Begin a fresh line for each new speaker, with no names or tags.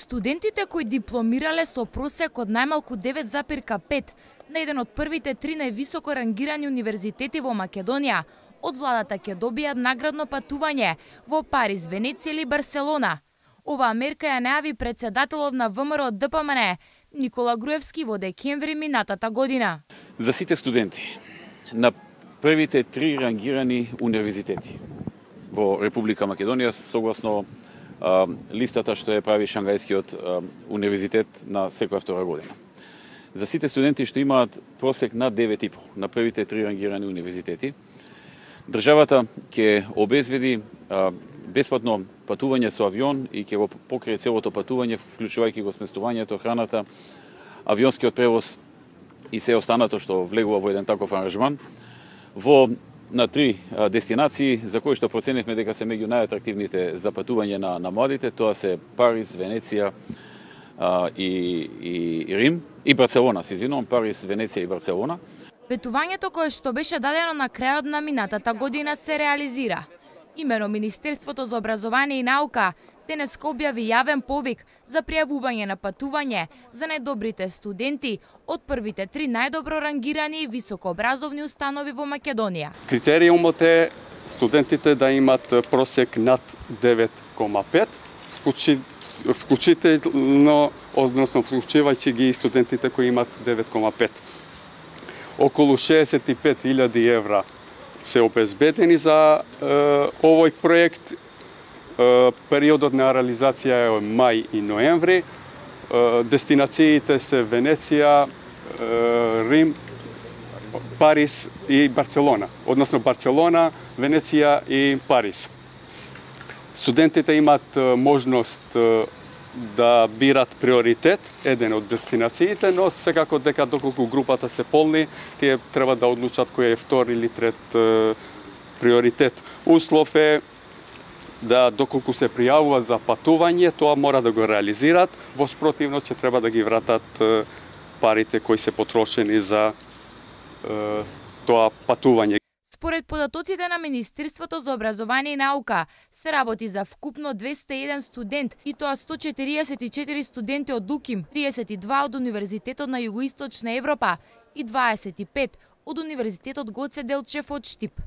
Студентите кои дипломирале со просек од најмалку 9,5 на еден од првите 3 највисоко рангирани универзитети во Македонија, од владата ќе добијат наградно патување во Париз, Венеција или Барселона. Оваа мерка ја најави председателот на ВМРО ДПМН Никола Груевски во декември минатата година.
За сите студенти на првите 3 рангирани универзитети во Република Македонија согласно листата што ја прави Шангајскиот универзитет на секоја втора година. За сите студенти што имаат просек над 9,5 на првите 3 рангирани универзитети, државата ќе обезбеди бесплатно патување со авион и ќе го покрие целото патување, вклучувајќи го сместувањето, храната, авионскиот превоз и се останато што влегува во еден таков аранжман на 3 дестинации за кои што проценивме дека се меѓу најатрактивните за патување на младите. Тоа се Париз, Венеција и Рим и Барселона, се извинувам, Париз, Венеција и Барселона.
Ветувањето кое што беше дадено на крајот на минатата година се реализира. Имено Министерството за образование и наука денеска објави јавен повик за пријавување на патување за најдобрите студенти од првите 3 најдобро рангирани високообразовни установи во Македонија.
Критериумот е студентите да имат просек над 9,5, вклучително, односно вклучувајќи ги студентите кои имат 9,5. Околу 65.000 евра се обезбедени за овој проект. Периодот на реализација е мај и ноември. Дестинациите се Венеција, Рим, Париз и Барселона. Односно Барселона, Венеција и Париз. Студентите имаат можност да бират приоритет, еден од дестинациите, но секако дека доколку групата се полни, тие треба да одлучат кој е втор или трет приоритет. Услов е да доколку се пријавува за патување, тоа мора да го реализираат, во спротивно ќе треба да ги вратат парите кои се потрошени за тоа патување.
Според податоците на Министерството за образование и наука, се работи за вкупно 201 студент, и тоа 144 студенти од УКИМ, 32 од Универзитетот на Југоисточна Европа и 25 од Универзитетот Гоце Делчев од Штип.